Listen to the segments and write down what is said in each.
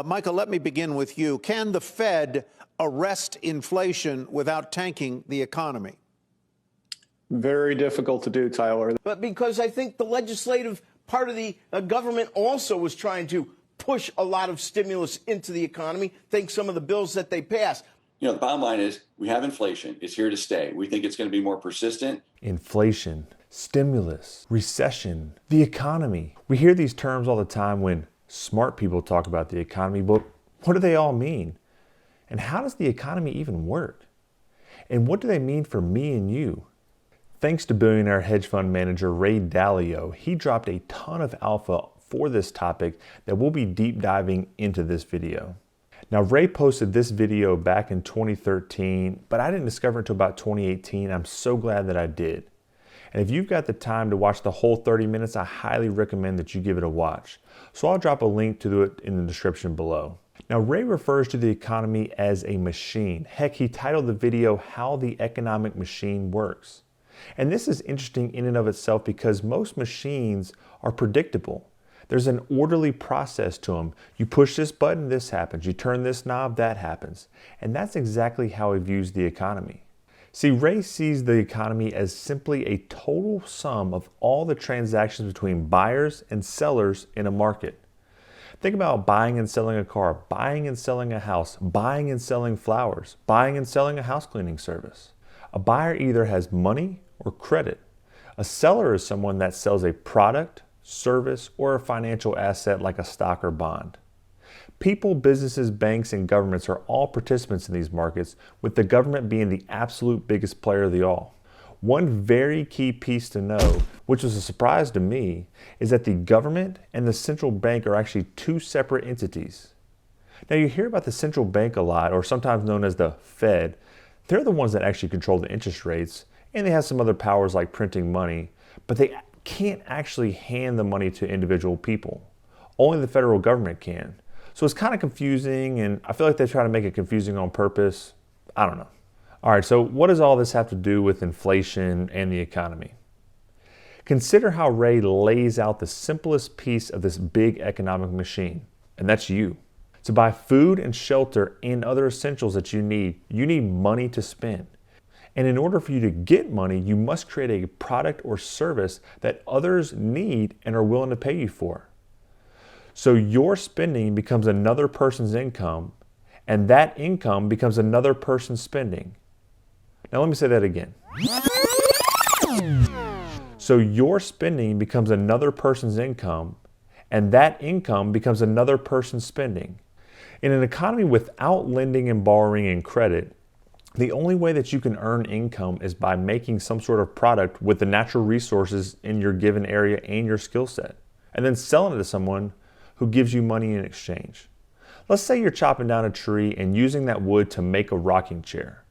Michael, let me begin with you. Can the Fed arrest inflation without tanking the economy? Very difficult to do, Tyler. But because I think the legislative part of the government also was trying to push a lot of stimulus into the economy. Think some of the bills that they passed. You know, the bottom line is we have inflation. It's here to stay. We think it's going to be more persistent. Inflation, stimulus, recession, the economy. We hear these terms all the time when smart people talk about the economy, but what do they all mean? And how does the economy even work? And what do they mean for me and you? Thanks to billionaire hedge fund manager Ray Dalio, he dropped a ton of alpha for this topic that we'll be deep diving into this video. Now, Ray posted this video back in 2013, but I didn't discover it until about 2018. I'm so glad that I did. And if you've got the time to watch the whole 30 minutes, I highly recommend that you give it a watch. So I'll drop a link to it in the description below. Now, Ray refers to the economy as a machine. Heck, he titled the video, How the Economic Machine Works. And this is interesting in and of itself because most machines are predictable. There's an orderly process to them. You push this button, this happens. You turn this knob, that happens. And that's exactly how he views the economy. See, Ray sees the economy as simply a total sum of all the transactions between buyers and sellers in a market. Think about buying and selling a car, buying and selling a house, buying and selling flowers, buying and selling a house cleaning service. A buyer either has money or credit. A seller is someone that sells a product, service, or a financial asset like a stock or bond. People, businesses, banks, and governments are all participants in these markets, with the government being the absolute biggest player of the all. One very key piece to know, which was a surprise to me, is that the government and the central bank are actually two separate entities. Now, you hear about the central bank a lot, or sometimes known as the Fed. They're the ones that actually control the interest rates, and they have some other powers like printing money, but they can't actually hand the money to individual people. Only the federal government can. So it's kind of confusing, and I feel like they try to make it confusing on purpose. I don't know. All right, so what does all this have to do with inflation and the economy? Consider how Ray lays out the simplest piece of this big economic machine, and that's you. To buy food and shelter and other essentials that you need money to spend. And in order for you to get money, you must create a product or service that others need and are willing to pay you for. So your spending becomes another person's income, and that income becomes another person's spending. Now let me say that again. So your spending becomes another person's income, and that income becomes another person's spending. In an economy without lending and borrowing and credit, the only way that you can earn income is by making some sort of product with the natural resources in your given area and your skill set, and then selling it to someone who gives you money in exchange. Let's say you're chopping down a tree and using that wood to make a rocking chair.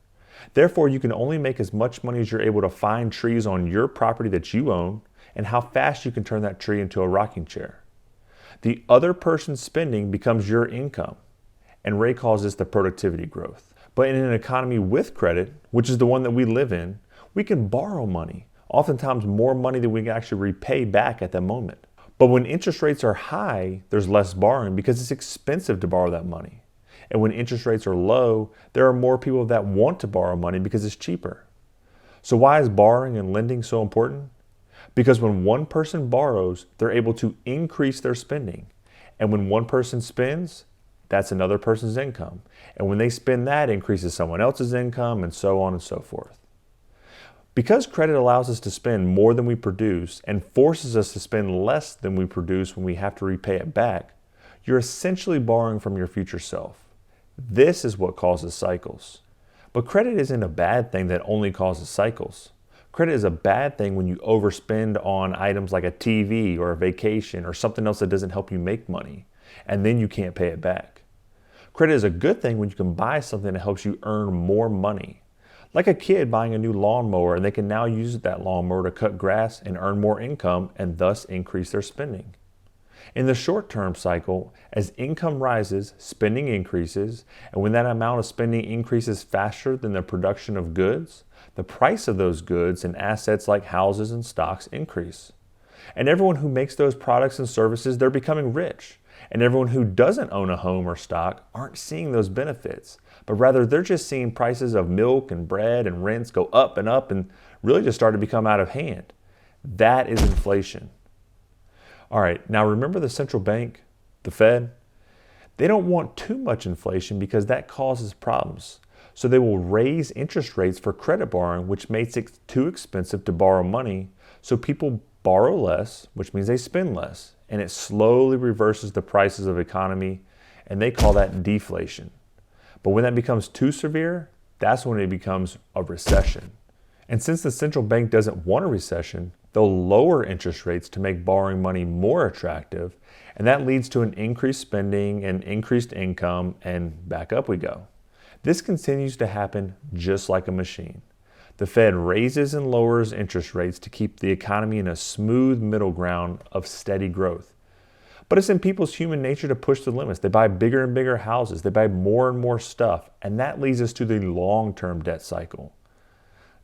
Therefore, you can only make as much money as you're able to find trees on your property that you own and how fast you can turn that tree into a rocking chair. The other person's spending becomes your income, and Ray calls this the productivity growth. But in an economy with credit, which is the one that we live in, we can borrow money, oftentimes more money than we can actually repay back at that moment. But when interest rates are high, there's less borrowing because it's expensive to borrow that money. And when interest rates are low, there are more people that want to borrow money because it's cheaper. So why is borrowing and lending so important? Because when one person borrows, they're able to increase their spending. And when one person spends, that's another person's income. And when they spend that, increases someone else's income, and so on and so forth. Because credit allows us to spend more than we produce and forces us to spend less than we produce when we have to repay it back, you're essentially borrowing from your future self. This is what causes cycles. But credit isn't a bad thing that only causes cycles. Credit is a bad thing when you overspend on items like a TV or a vacation or something else that doesn't help you make money, and then you can't pay it back. Credit is a good thing when you can buy something that helps you earn more money. Like a kid buying a new lawnmower, and they can now use that lawnmower to cut grass and earn more income and thus increase their spending. In the short-term cycle, as income rises, spending increases, and when that amount of spending increases faster than the production of goods, the price of those goods and assets like houses and stocks increase. And everyone who makes those products and services, they're becoming rich. And everyone who doesn't own a home or stock aren't seeing those benefits, but rather they're just seeing prices of milk and bread and rents go up and really just start to become out of hand. That is inflation. All right, now remember the central bank, the Fed? They don't want too much inflation because that causes problems. So they will raise interest rates for credit borrowing, which makes it too expensive to borrow money. So people borrow less, which means they spend less. And it slowly reverses the prices of economy, and they call that deflation. But when that becomes too severe, that's when it becomes a recession. And since the central bank doesn't want a recession, they'll lower interest rates to make borrowing money more attractive, and that leads to an increased spending and increased income, and back up we go. This continues to happen just like a machine. The Fed raises and lowers interest rates to keep the economy in a smooth middle ground of steady growth. But it's in people's human nature to push the limits. They buy bigger and bigger houses. They buy more and more stuff. And that leads us to the long-term debt cycle.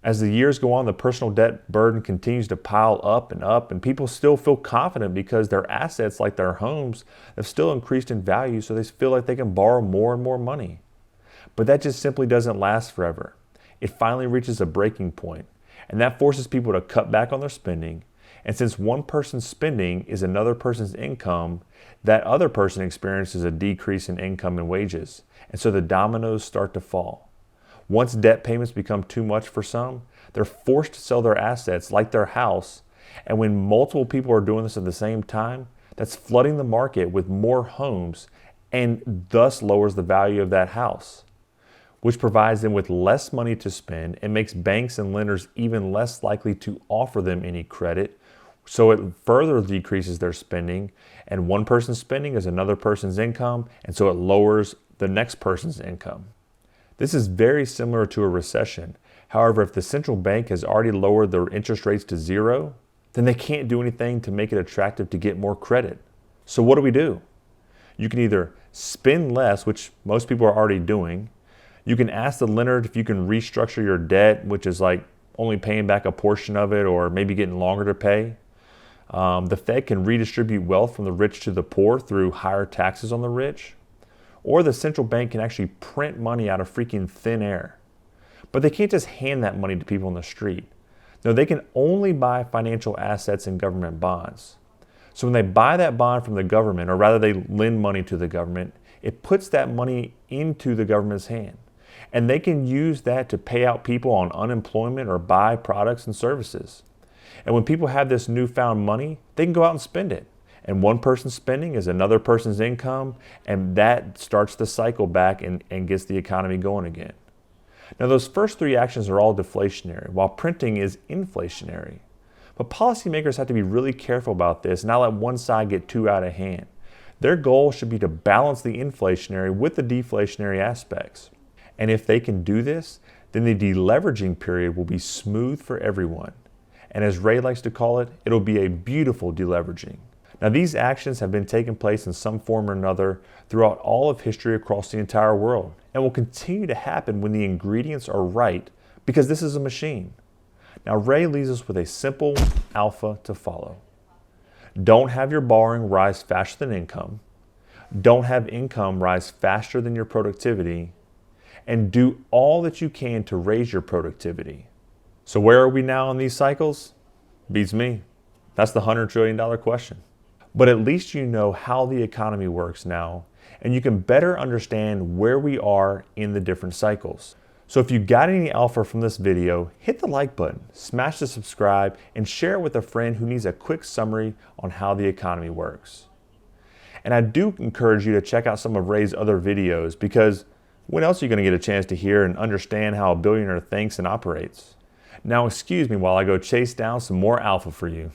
As the years go on, the personal debt burden continues to pile up, and people still feel confident because their assets, like their homes, have still increased in value, so they feel like they can borrow more and more money. But that just simply doesn't last forever. It finally reaches a breaking point, and that forces people to cut back on their spending. And since one person's spending is another person's income, that other person experiences a decrease in income and wages. And so the dominoes start to fall. Once debt payments become too much for some, they're forced to sell their assets, like their house. And when multiple people are doing this at the same time, that's flooding the market with more homes and thus lowers the value of that house, which provides them with less money to spend and makes banks and lenders even less likely to offer them any credit. So it further decreases their spending, and one person's spending is another person's income, and so it lowers the next person's income. This is very similar to a recession. However, if the central bank has already lowered their interest rates to zero, then they can't do anything to make it attractive to get more credit. So what do? You can either spend less, which most people are already doing. You can ask the lender if you can restructure your debt, which is like only paying back a portion of it or maybe getting longer to pay. The Fed can redistribute wealth from the rich to the poor through higher taxes on the rich. Or the central bank can actually print money out of freaking thin air. But they can't just hand that money to people on the street. No, they can only buy financial assets and government bonds. So when they buy that bond from the government, or rather they lend money to the government, it puts that money into the government's hand. And they can use that to pay out people on unemployment or buy products and services. And when people have this newfound money, they can go out and spend it. And one person's spending is another person's income, and that starts the cycle back and gets the economy going again. Now, those first three actions are all deflationary, while printing is inflationary. But policymakers have to be really careful about this and not let one side get too out of hand. Their goal should be to balance the inflationary with the deflationary aspects. And if they can do this, then the deleveraging period will be smooth for everyone. And as Ray likes to call it, it'll be a beautiful deleveraging. Now, these actions have been taking place in some form or another throughout all of history across the entire world, and will continue to happen when the ingredients are right, because this is a machine. Now, Ray leaves us with a simple alpha to follow. Don't have your borrowing rise faster than income. Don't have income rise faster than your productivity. And do all that you can to raise your productivity. So where are we now in these cycles? Beats me. That's the $100 trillion question. But at least you know how the economy works now, and you can better understand where we are in the different cycles. So if you got any alpha from this video, hit the like button, smash the subscribe, and share it with a friend who needs a quick summary on how the economy works. And I do encourage you to check out some of Ray's other videos, because when else are you going to get a chance to hear and understand how a billionaire thinks and operates? Now excuse me while I go chase down some more alpha for you.